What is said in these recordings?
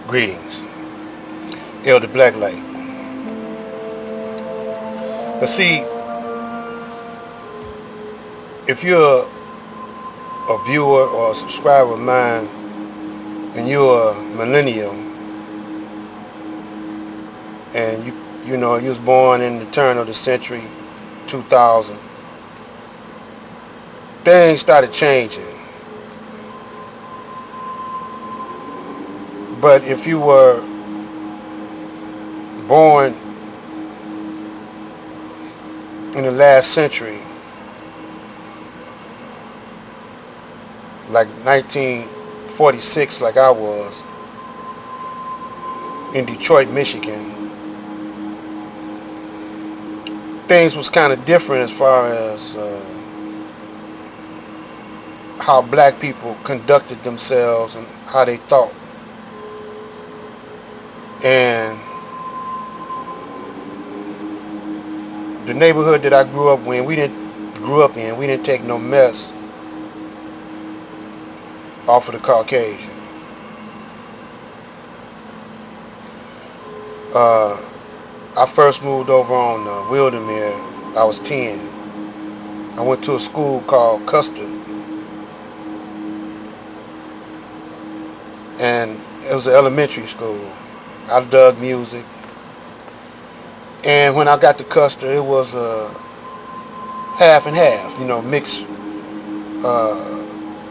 Greetings, Elder Blacklight. But see, if you're a viewer or a subscriber of mine and you're a millennial and you was born in the turn of the century 2000, things started changing. But if you were born in the last century, like 1946, like I was, in Detroit, Michigan, things was kind of different as far as how black people conducted themselves and how they thought. And the neighborhood that I grew up in, we didn't take no mess off of the Caucasian. Uh, I first moved over on Wildermere. I was 10. I went to a school called Custer, and it was an elementary school. I dug music, and when I got to Custer, it was half and half. Mixed,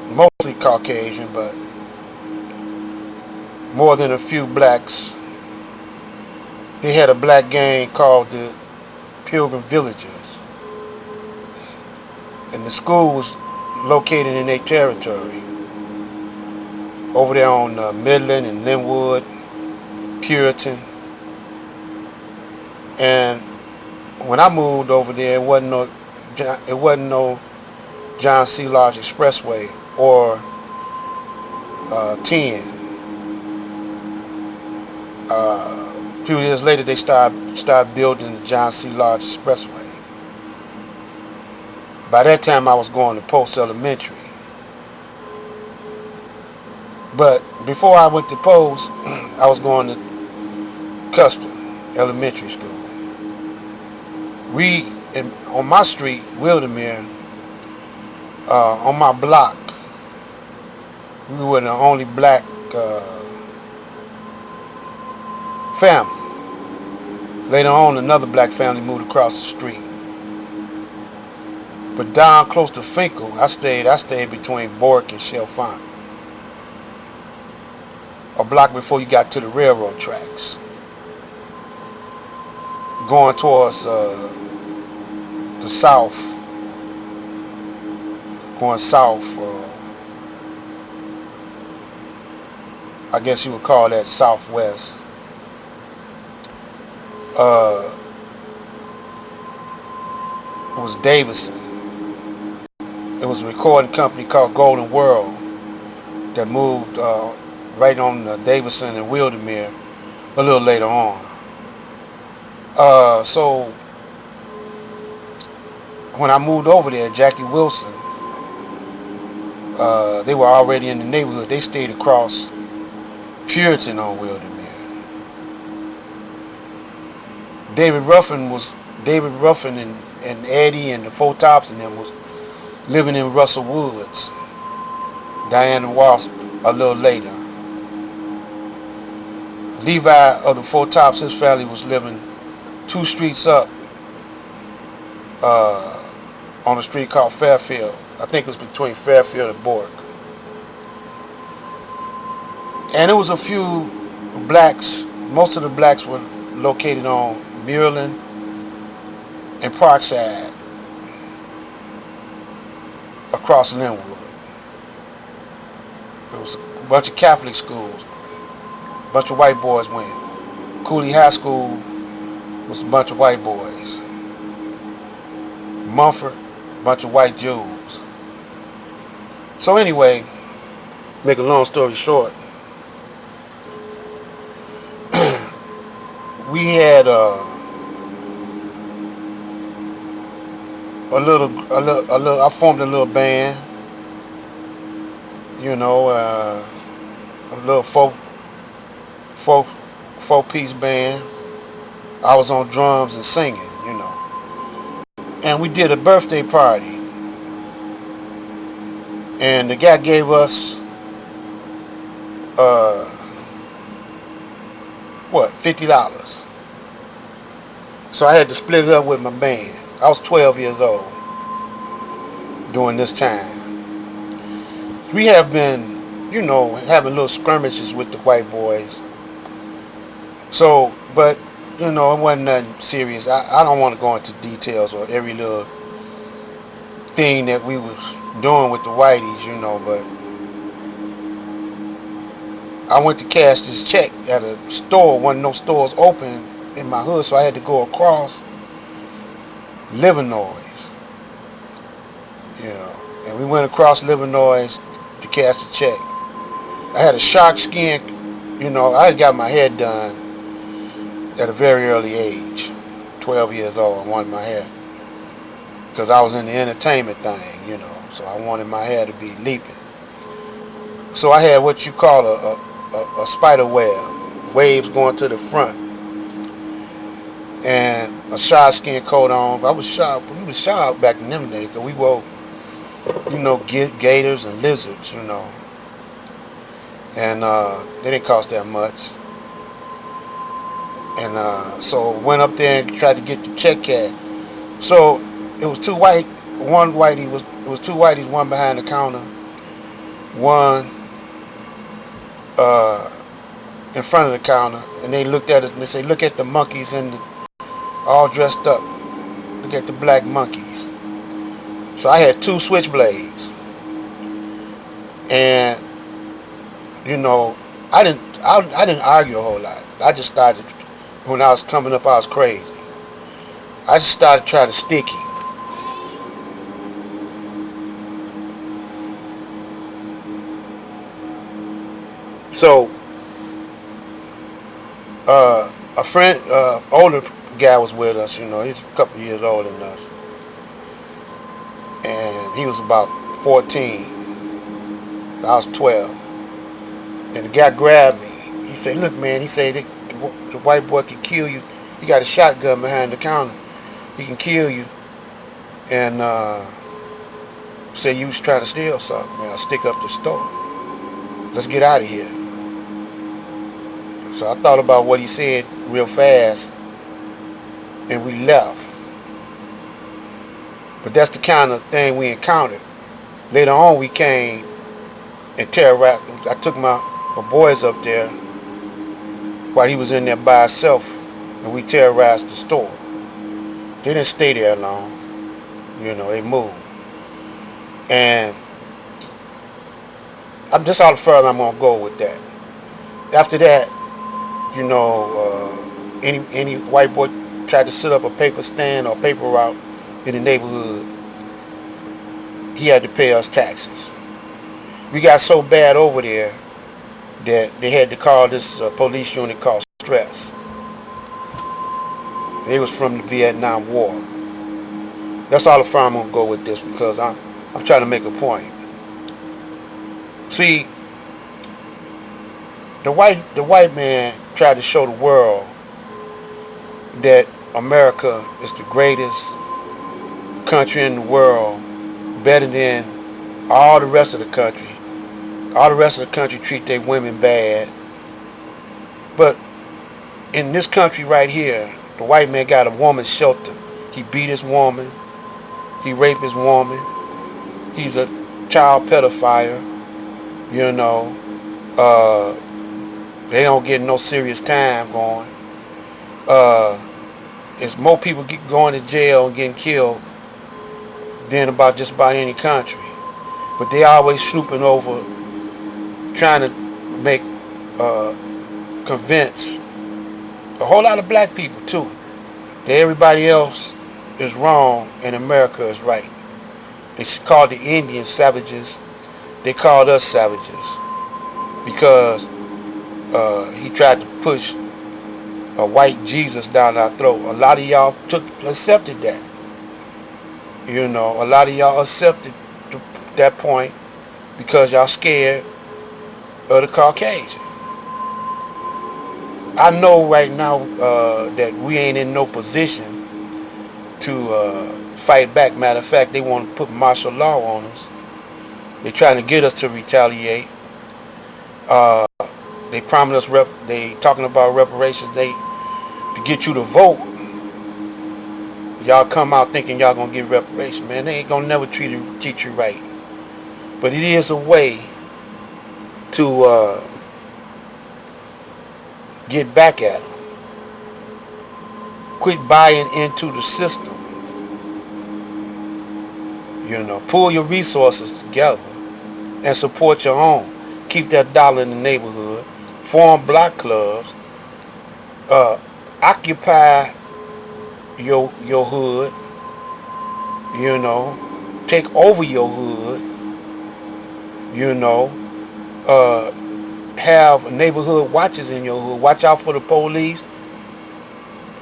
mostly Caucasian, but more than a few blacks. They had a black gang called the Pilgrim Villagers, and the school was located in their territory over there on Midland and Linwood, Puritan. And when I moved over there, it wasn't no John C. Lodge Expressway or 10. A few years later, they started building the John C. Lodge Expressway. By that time, I was going to Post Elementary. But before I went to Post, I was going to Custer Elementary School. On my street, Wildermere, on my block, we were the only black family. Later on, another black family moved across the street. But down close to Finkel, I stayed between Bork and Chalfont, a block before you got to the railroad tracks. Going towards the south, going south, I guess you would call that southwest. It was Davidson. It was a recording company called Golden World that moved right on Davidson and Wildermere a little later on. So when I moved over there, Jackie Wilson, they were already in the neighborhood. They stayed across Puritan on Wildermere. David Ruffin and Eddie and the Four Tops and them was living in Russell Woods. Diana Wasp a little later. Levi of the Four Tops, his family was living 2 streets up on a street called Fairfield. I think it was between Fairfield and Bork. And it was a few blacks. Most of the blacks were located on Maryland and Parkside across Linwood. There was a bunch of Catholic schools. A bunch of white boys went. Cooley High School was a bunch of white boys. Mumford, a bunch of white Jews. So anyway, make a long story short, we had I formed a little band, a little folk four four-piece band. I was on drums and singing, you know. And we did a birthday party. And the guy gave us uh $50. So I had to split it up with my band. I was 12 years old during this time. We have been, you know, having little skirmishes with the white boys. So, but, you know, it wasn't nothing serious. I don't want to go into details or every little thing that we was doing with the whiteys, you know, but I went to cash this check at a store. One of those stores open in my hood, so I had to go across Livernois, you know. And we went across Livernois to cash the check. I had a shark skin, you know. I had got my hair done at a very early age, 12 years old. I wanted my hair because I was in the entertainment thing, you know. So I wanted my hair to be leaping. So I had what you call a spider web, waves going to the front, and a shark skin coat on. I was sharp. We was sharp back in them days because we wore, you know, gators and lizards, you know. And they didn't cost that much. And so went up there and tried to get the check cash. So it was two white, one whitey was it was two whiteys, one behind the counter, one in front of the counter, and they looked at us and they said, "Look at the monkeys and all dressed up. Look at the black monkeys." So I had two switchblades, and you know, I didn't argue a whole lot. I just started when I was coming up. I was crazy. I just started trying to stick him. So a friend, older guy was with us. You know, he's a couple of years older than us, and he was about 14. I was 12. And the guy grabbed me. He said, "Look, man," he said, "the white boy can kill you. He got a shotgun behind the counter. He can kill you." And said, "You was trying to steal something, man. I'll stick up the store. Let's get out of here." So I thought about what he said real fast, and we left. But that's the kind of thing we encountered. Later on, we came and terrorized. I took my boys up there while he was in there by himself, and we terrorized the store. They didn't stay there long. You know, they moved. And just all the further I'm gonna go with that. After that, you know, any white boy tried to set up a paper stand or paper route in the neighborhood, he had to pay us taxes. We got so bad over there that they had to call this police unit called Stress. They was from the Vietnam War. That's all the far I'm gonna go with this because I'm trying to make a point. See, the white man tried to show the world that America is the greatest country in the world, better than all the rest of the country. All the rest of the country treat their women bad. But in this country right here, the white man got a woman's shelter. He beat his woman. He raped his woman. He's a child pedophile. You know, they don't get no serious time going. It's more people going to jail and getting killed than about just about any country. But they always snooping over, trying to make, convince a whole lot of black people too that everybody else is wrong and America is right. They called the Indians savages. They called us savages because he tried to push a white Jesus down our throat. A lot of y'all accepted that. You know, a lot of y'all accepted that point because y'all scared of the Caucasian. I know right now that we ain't in no position to fight back. Matter of fact, they want to put martial law on us. They're trying to get us to retaliate. Uh, they promised us they talking about reparations. They to get you to vote. Y'all come out thinking y'all gonna get reparations, man. They ain't gonna never treat you right. But it is a way to get back at them. Quit buying into the system. You know, pull your resources together and support your own. Keep that dollar in the neighborhood. Form block clubs. Uh, Occupy your hood. You know, take over your hood. You know, uh, have neighborhood watches in your hood. Watch out for the police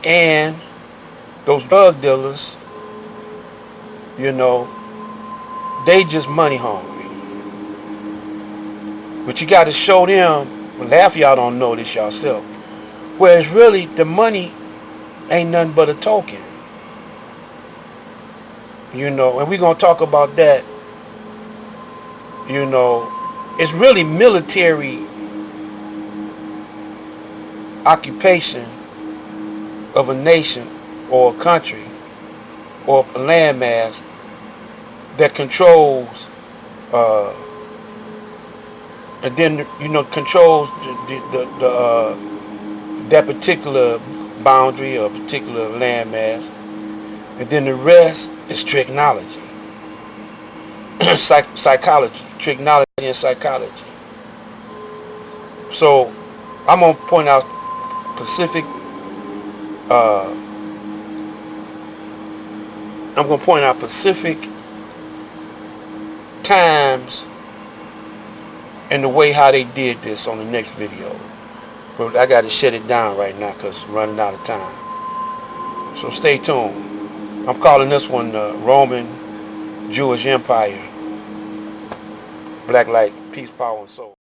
and those drug dealers. You know, they just money hungry. But you got to show them. Well, half of y'all don't know this yourself. Whereas really the money ain't nothing but a token. You know, and we're gonna talk about that. You know, it's really military occupation of a nation or a country or a landmass that controls and then controls that particular boundary or particular landmass, and then the rest is technology, psychology, technology and psychology. So I'm gonna point out Pacific. I'm gonna point out Pacific times and the way how they did this on the next video. But I got to shut it down right now because it's running out of time. So stay tuned. I'm calling this one the Roman Jewish Empire. Black light, peace, power, and soul.